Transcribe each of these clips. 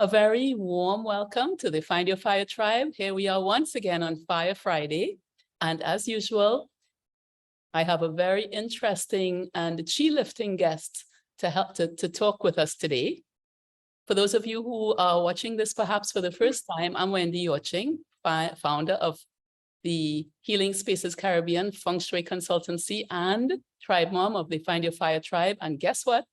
A very warm welcome to the Find Your Fire Tribe. Here we are once again on Fire Friday. And as usual, I have a very interesting and chi-lifting guest to help to talk with us today. For those of you who are watching this perhaps for the first time, I'm Wendy Yorching, founder of the Healing Spaces Caribbean Feng Shui Consultancy and tribe mom of the Find Your Fire Tribe. And guess what?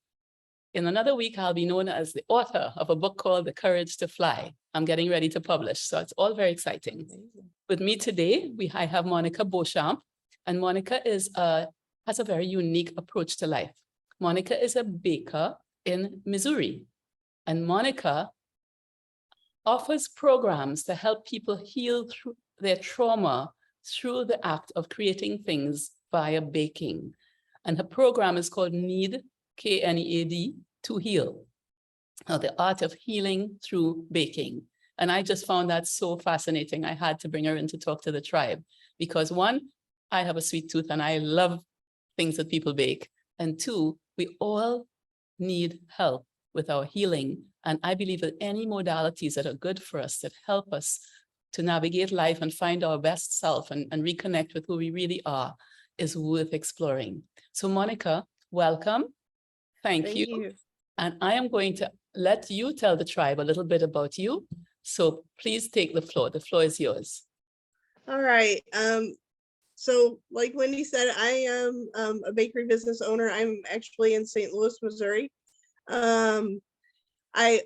In another week, I'll be known as the author of a book called The Courage to Fly. I'm getting ready to publish, so it's all very exciting. Amazing. With me today, I have Monica Beauchamp, and Monica has a very unique approach to life. Monica is a baker in Missouri, and Monica offers programs to help people heal through their trauma through the act of creating things via baking. And her program is called Knead, Knead, to heal, the art of healing through baking. And I just found that so fascinating. I had to bring her in to talk to the tribe because one, I have a sweet tooth and I love things that people bake. And two, we all need help with our healing. And I believe that any modalities that are good for us, that help us to navigate life and find our best self and reconnect with who we really are, is worth exploring. So Monica, welcome. Thank you. And I am going to let you tell the tribe a little bit about you. So please take the floor. The floor is yours. All right. So like Wendy said, I am a bakery business owner. I'm actually in St. Louis, Missouri. I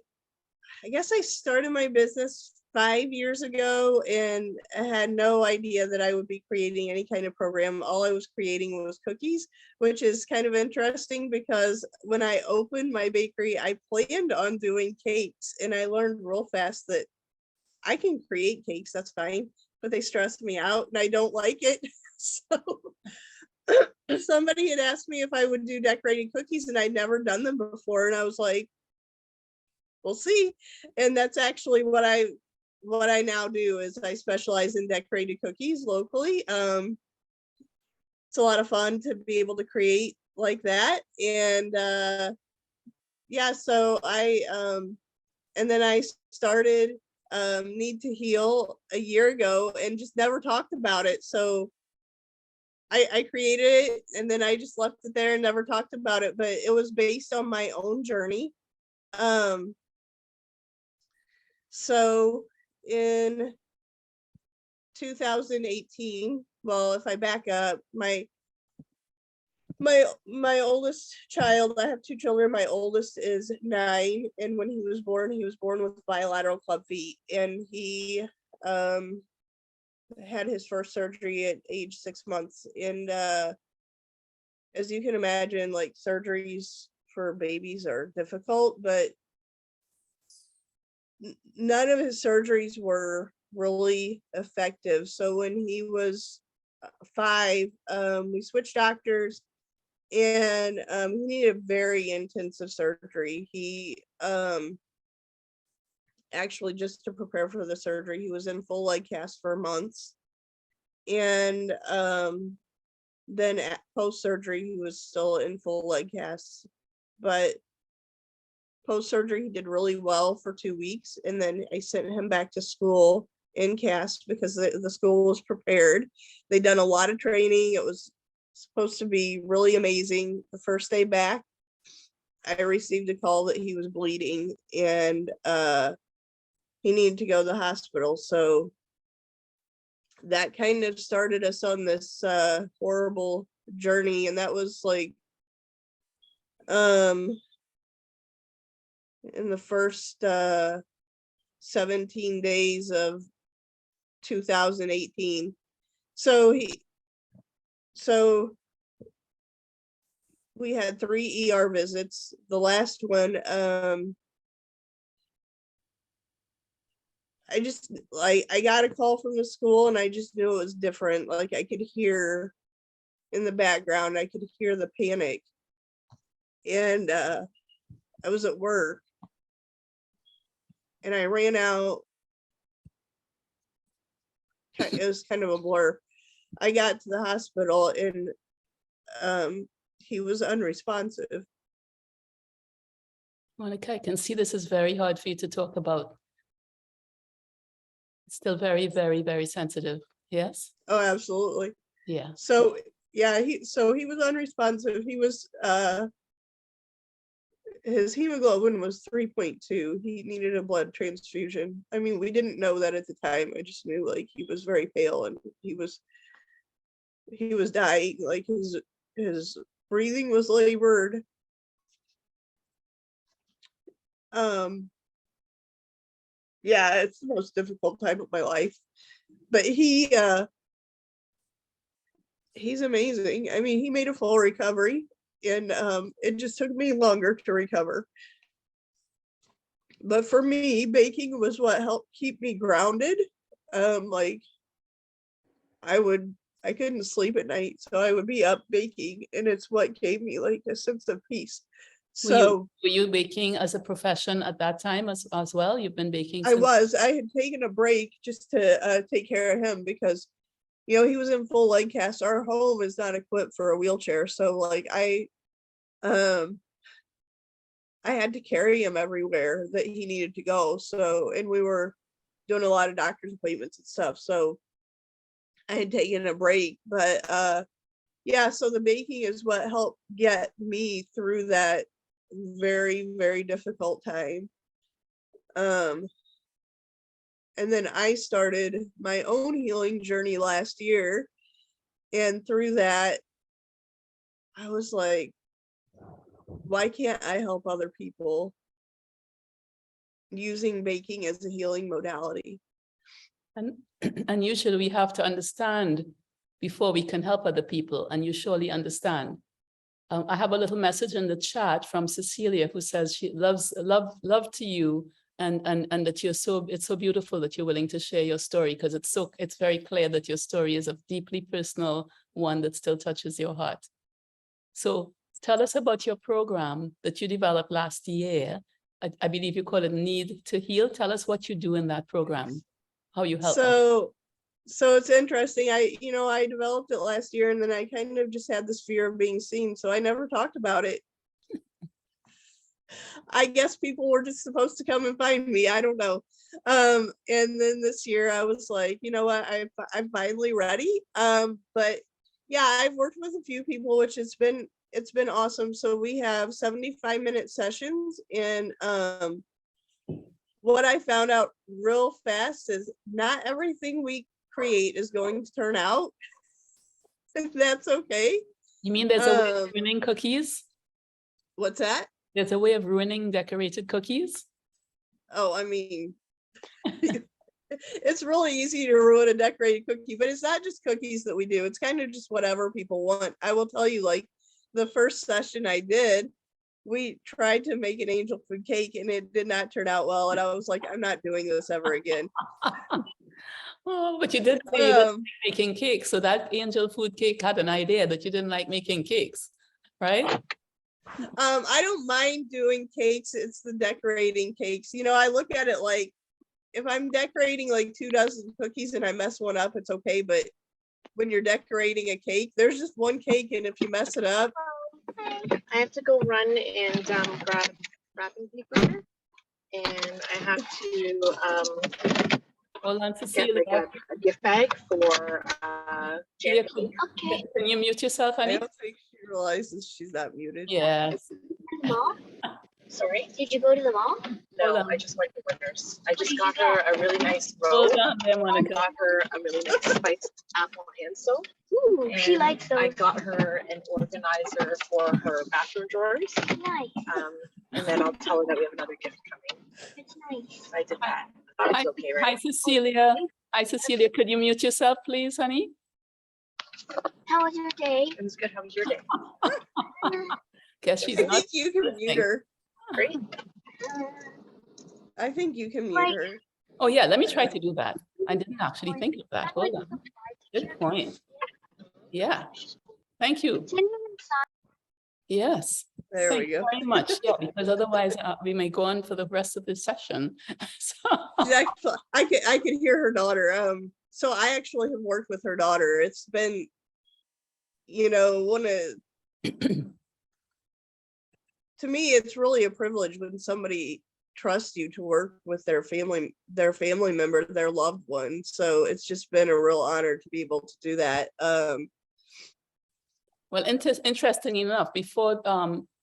guess I started my business 5 years ago and I had no idea that I would be creating any kind of program. All I was creating was cookies, which is kind of interesting because when I opened my bakery, I planned on doing cakes and I learned real fast that I can create cakes, that's fine, but they stress me out and I don't like it. So somebody had asked me if I would do decorated cookies and I'd never done them before. And I was like, we'll see. And that's actually what I now do is I specialize in decorated cookies locally. It's a lot of fun to be able to create like that. And yeah, so and then I started Knead to Heal a year ago and just never talked about it. So I created it and then I just left it there and never talked about it, but it was based on my own journey. So in 2018, well, if I back up, my oldest child, I have two children. My oldest is 9, and when he was born with bilateral club feet, and he had his first surgery at age 6 months. And as you can imagine, like surgeries for babies are difficult, but none of his surgeries were really effective. So when he was 5, we switched doctors and he needed very intensive surgery. He actually, just to prepare for the surgery, he was in full leg cast for months. And then at post-surgery, he was still in full leg casts. But post-surgery, he did really well for 2 weeks. And then I sent him back to school in cast because the school was prepared. They'd done a lot of training. It was supposed to be really amazing. The first day back, I received a call that he was bleeding and he needed to go to the hospital. So that kind of started us on this horrible journey. And that was like in the first 17 days of 2018. So we had 3 ER visits. The last one, I got a call from the school and I just knew it was different. Like I could hear in the background, I could hear the panic. And I was at work and I ran out. It was kind of a blur. I got to the hospital and he was unresponsive. Monica, I can see this is very hard for you to talk about. It's still very, very, very sensitive. Yes? Oh, absolutely. Yeah. So yeah, he was unresponsive. He was his hemoglobin was 3.2. He needed a blood transfusion. I mean, we didn't know that at the time. I just knew like he was very pale and he was dying. Like his breathing was labored. Yeah, it's the most difficult time of my life. But he's amazing. I mean, he made a full recovery, and it just took me longer to recover. But for me, baking was what helped keep me grounded. Like I couldn't sleep at night, so I would be up baking, and it's what gave me like a sense of peace. So were you baking as a profession at that time as well? You've been baking I had taken a break just to take care of him because, you know, he was in full leg cast. Our home is not equipped for a wheelchair. So like I had to carry him everywhere that he needed to go. So, and we were doing a lot of doctor's appointments and stuff. So I had taken a break, but yeah, so the baking is what helped get me through that very, very difficult time. And then I started my own healing journey last year. And through that, I was like, why can't I help other people using baking as a healing modality? And usually we have to understand before we can help other people, and you surely understand. I have a little message in the chat from Cecilia who says she loves love to you, and that it's so beautiful that you're willing to share your story, because it's very clear that your story is a deeply personal one that still touches your heart. So tell us about your program that you developed last year. I believe you call it Knead to Heal. Tell us what you do in that program, how you help them. So it's interesting. I developed it last year, and then I kind of just had this fear of being seen, so I never talked about it. I guess people were just supposed to come and find me. I don't know. And then this year I was like, you know what, I'm finally ready. But yeah, I've worked with a few people, which it's been awesome. So we have 75-minute sessions, and what I found out real fast is not everything we create is going to turn out. That's okay. You mean there's a way of ruining cookies? What's that? There's a way of ruining decorated cookies? Oh, I mean, it's really easy to ruin a decorated cookie, but it's not just cookies that we do. It's kind of just whatever people want. I will tell you, like the first session I did, we tried to make an angel food cake and it did not turn out well. And I was like, I'm not doing this ever again. Oh, but you did say you didn't like making cakes. So that angel food cake had an idea that you didn't like making cakes, right? I don't mind doing cakes. It's the decorating cakes. You know, I look at it like if I'm decorating like 2 dozen cookies and I mess one up, it's okay. But when you're decorating a cake, there's just one cake, and if you mess it up, I have to go run and grab wrapping paper, and I have to Hold on, get Cecilia. like a gift bag for Cecilia, Jackie. Okay. can you mute yourself, I honey? don't think she realizes she's not muted. Yes. The mall? Sorry? Did you go to the mall? No, Hold on. I just went to Winners. I just got her a really nice robe. Hold on there, I Monica. got her a really nice spiced apple hand soap. Ooh, she And likes those. I got her an organizer for her bathroom drawers. Nice. And then I'll tell her that we have another gift coming. It's nice. I did that. I thought Hi, it's okay, hi, right? Cecilia. Hi, Cecilia. Could you mute yourself, please, honey? How was your day? It was good. How was your day? Guess she's I not. think you can mute her. Great. I think you can mute Like- her. Oh, yeah, let me try to do that. I didn't actually think of that. Hold on. Good point. Yeah. Thank you. Send them inside. Yes. There Thank we you go. very much. Yeah, because otherwise we may go on for the rest of this session. So, She's actually, I could hear her daughter. So I actually have worked with her daughter. It's been, you know, to me, it's really a privilege when somebody trusts you to work with their family member, their loved one. So it's just been a real honor to be able to do that. Well, interesting enough, before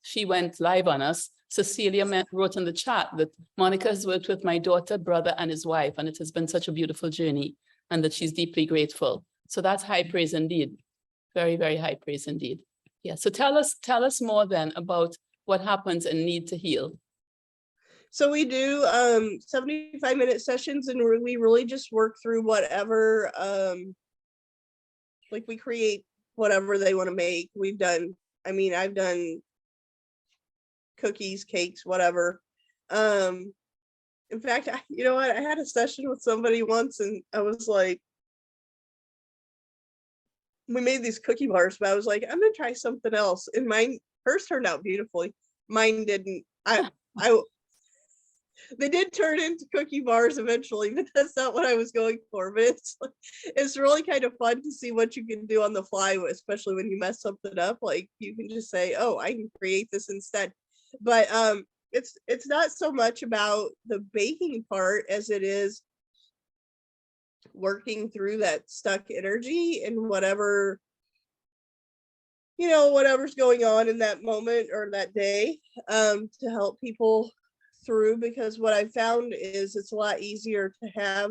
she went live on us, Cecilia wrote in the chat that Monica has worked with my daughter, brother, and his wife, and it has been such a beautiful journey, and that she's deeply grateful. So that's high praise indeed. Very, very high praise indeed. Yeah. So tell us more then about what happens in Knead to Heal. So we do 75-minute sessions, and we really just work through whatever, like we create whatever they want to make. I've done cookies, cakes, whatever. In fact, you know what? I had a session with somebody once, and I was like, we made these cookie bars, but I was like, I'm gonna try something else. And hers turned out beautifully. Mine didn't. They did turn into cookie bars eventually, but that's not what I was going for. But it's really kind of fun to see what you can do on the fly, especially when you mess something up. Like you can just say, oh, I can create this instead. But it's not so much about the baking part as it is working through that stuck energy and whatever's going on in that moment or that day, to help people through. Because what I found is it's a lot easier to have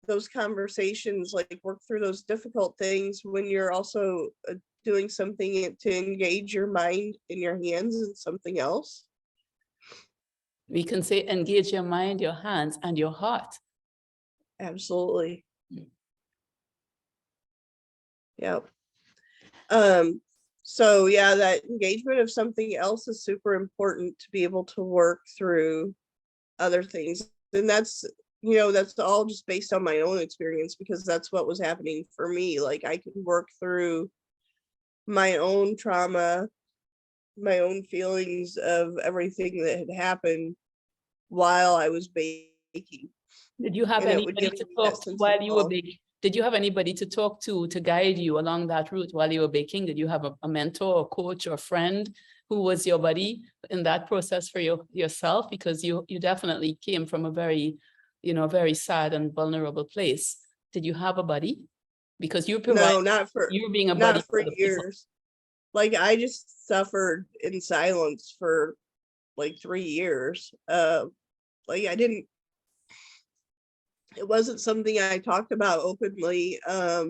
those conversations, like work through those difficult things, when you're also doing something to engage your mind and your hands in something else. We can say engage your mind, your hands, and your heart. Absolutely. Yep. So yeah, that engagement of something else is super important to be able to work through other things. And that's all just based on my own experience, because that's what was happening for me. Like I could work through my own trauma, my own feelings of everything that had happened while I was baking. Did you have And it would anybody give to me talk that to sense while of you were calm. baking? Did you have anybody to talk to guide you along that route while you were baking? Did you have a mentor or coach or friend who was your buddy in that process for yourself? Because you definitely came from a very, very sad and vulnerable place. Did you have a buddy? Because you No, not being a buddy for for the people. years. Like I just suffered in silence for like 3 years. Like it wasn't something I talked about openly. I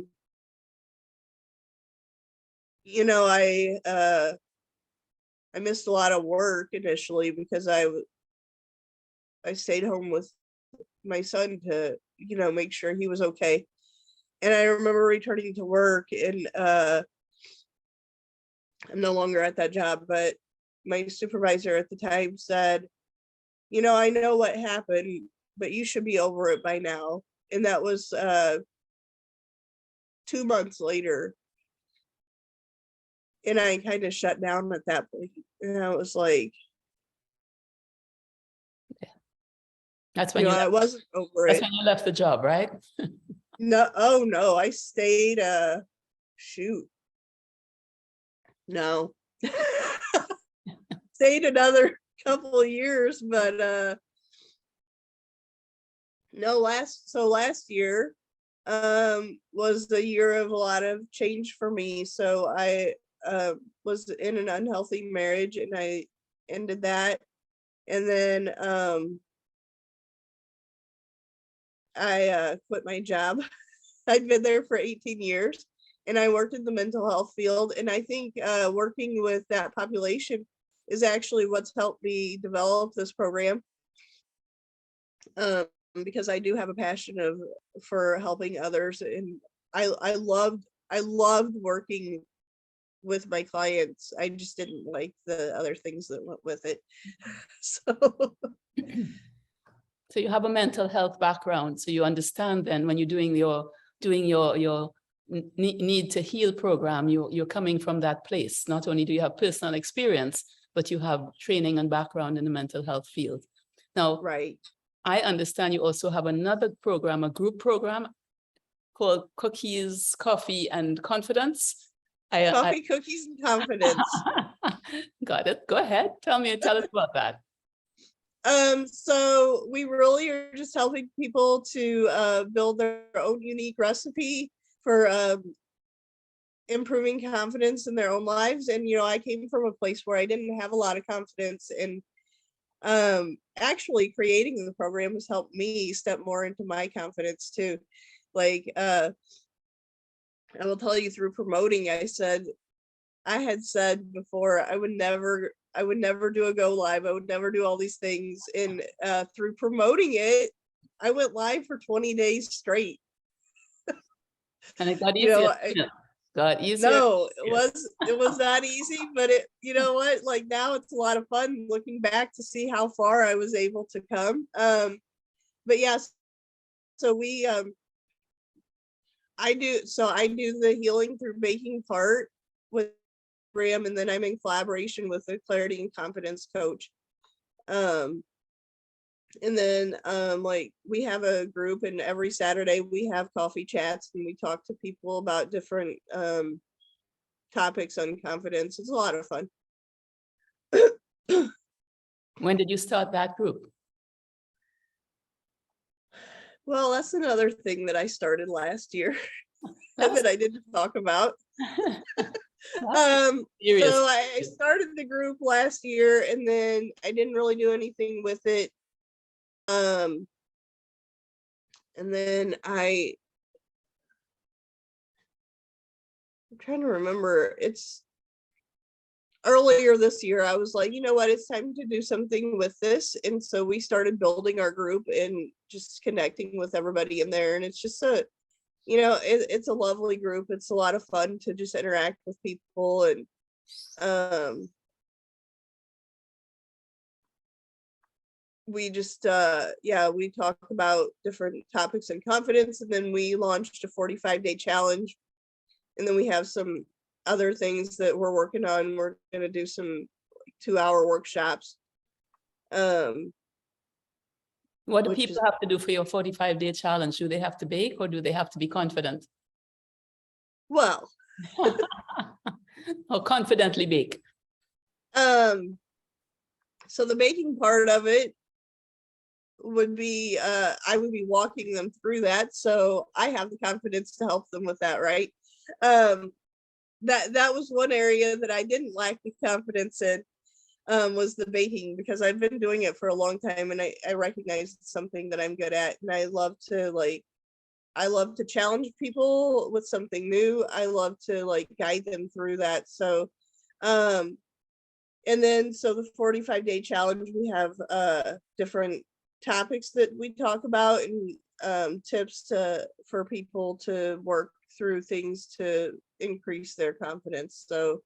missed a lot of work initially because I stayed home with my son to, make sure he was okay. And I remember returning to work, and I'm no longer at that job, but my supervisor at the time said, I know what happened, but you should be over it by now. And that was 2 months later. And I kind of shut down at that point. And I was like, That's when I wasn't over that's it. when you left the job, right? No, oh no, I stayed, no. Stayed another couple of years, but no, last year was the year of a lot of change for me. So I was in an unhealthy marriage, and I ended that. And then I quit my job. I'd been there for 18 years, and I worked in the mental health field. And I think working with that population is actually what's helped me develop this program. Because I do have a passion for helping others, and I loved working with my clients. I just didn't like the other things that went with it. So you have a mental health background, so you understand then when you're doing your Knead to Heal program, you're coming from that place. Not only do you have personal experience, but you have training and background in the mental health field. Now, Right. I understand you also have another program, a group program called Cookies, Coffee, and Confidence. Coffee, Cookies, and Confidence. Got it. Go ahead. Tell us about that. So we really are just helping people to build their own unique recipe for improving confidence in their own lives. And I came from a place where I didn't have a lot of confidence, and actually creating the program has helped me step more into my confidence too. Like I will tell you, through promoting, I had said before I would never do a go live. I would never do all these things. And through promoting it, I went live for 20 days straight. And it got easier. Got easier. No, it was not easy, but it, what, like now it's a lot of fun looking back to see how far I was able to come. But yes, so I do the healing through baking part with Graham, and then I'm in collaboration with the clarity and confidence coach. And then like we have a group, and every Saturday we have coffee chats and we talk to people about different topics on confidence. It's a lot of fun. When did you start that group? Well, that's another thing that I started last year that I didn't talk about. So I started the group last year, and then I didn't really do anything with it. And then I'm trying to remember, it's earlier this year, I was like, you know what, it's time to do something with this. And so we started building our group and just connecting with everybody in there. And it's just it's a lovely group. It's a lot of fun to just interact with people. And we just we talk about different topics in confidence, and then we launched a 45-day challenge, and then we have some other things that we're working on. We're going to do some 2-hour workshops. What do people have to do for your 45-day challenge? Do they have to bake, or do they have to be confident? Well, or confidently bake? So the baking part of it would be, I would be walking them through that. So I have the confidence to help them with that, right? That was one area that I didn't lack the confidence in, was the baking, because I've been doing it for a long time, and I recognize it's something that I'm good at, and I love to challenge people with something new. I love to guide them through that. So and then so the 45-day challenge, we have different topics that we talk about, and tips for people to work through things to increase their confidence. So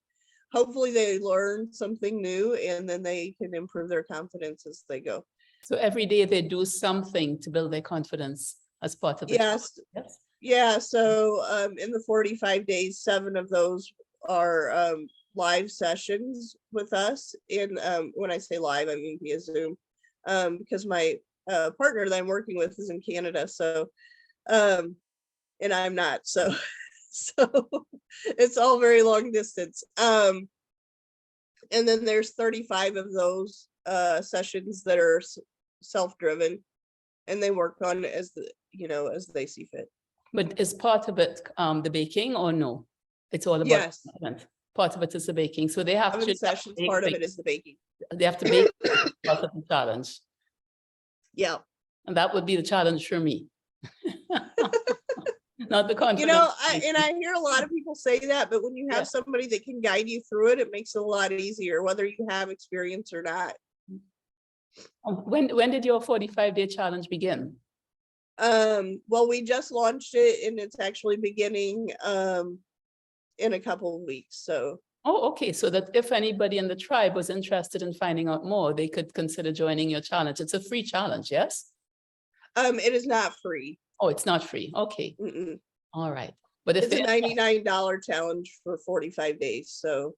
hopefully they learn something new, and then they can improve their confidence as they go. So every day they do something to build their confidence as part of the yes. Yeah. So in the 45 days, 7 of those are live sessions with us. And when I say live, I mean via Zoom, because my partner that I'm working with is in Canada. So and I'm not. So it's all very long distance. And then there's 35 of those sessions that are self-driven, and they work on as they see fit. But is part of it the baking, or no? It's all about yes. Part of it is the baking. So they have to sessions. Part of it is the baking. They have to bake part of the challenge. Yeah. And that would be the challenge for me. Not the confidence. And I hear a lot of people say that, but when you have somebody that can guide you through it, it makes it a lot easier, whether you have experience or not. When did your 45-day challenge begin? Well, we just launched it, and it's actually beginning in a couple of weeks. So. Oh, okay. So that if anybody in the tribe was interested in finding out more, they could consider joining your challenge. It's a free challenge, yes? It is not free. Oh, it's not free. Okay. All right. But if it's a $99 challenge for 45 days. So.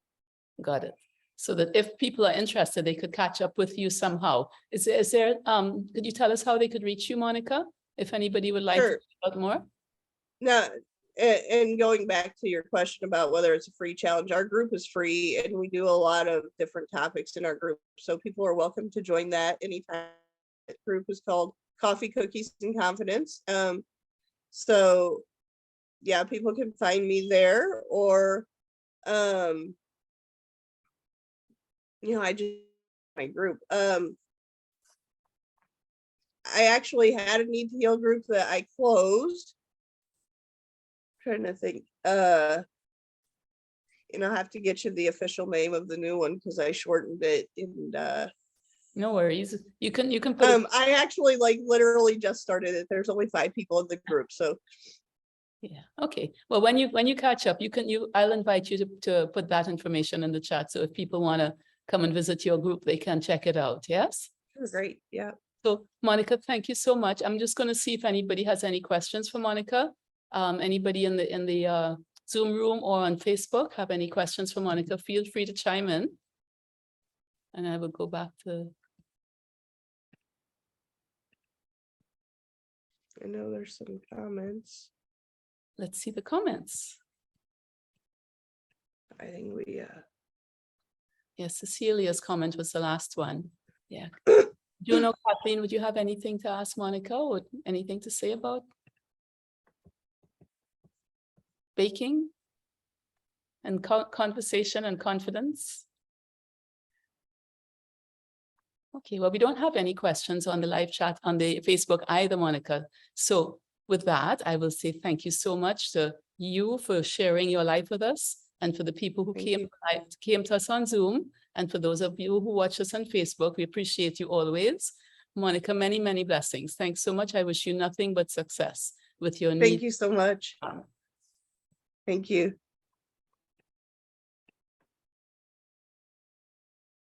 Got it. So that if people are interested, they could catch up with you somehow. Is there, could you tell us how they could reach you, Monica? If anybody would like to find out more? No, And going back to your question about whether it's a free challenge, our group is free and we do a lot of different topics in our group. So people are welcome to join that anytime. That group is called Coffee, Cookies, and Confidence. So yeah, people can find me there, or I just my group. I actually had a Knead to Heal group that I closed. Trying to think. I have to get you the official name of the new one because I shortened it. And No worries. You can put it- I actually literally just started it. There's only 5 people in the group, so yeah, okay. Well, when you catch up, I'll invite you to put that information in the chat. So if people want to come and visit your group, they can check it out. Yes. great. Yeah. So Monica, thank you so much. I'm just going to see if anybody has any questions for Monica. Anybody in the Zoom room or on Facebook have any questions for Monica? Feel free to chime in. And I will go back to. I know there's some comments. Let's see the comments. I think we Yes, Cecilia's comment was the last one. Yeah. Juno, Kathleen, would you have anything to ask Monica or anything to say about baking and conversation and confidence? Okay, well, we don't have any questions on the live chat on the Facebook either, Monica. So with that, I will say thank you so much to you for sharing your life with us, and for the people who came to us on Zoom, and for those of you who watch us on Facebook. We appreciate you always. Monica, many, many blessings. Thanks so much. I wish you nothing but success with your thank you so much. Thank you.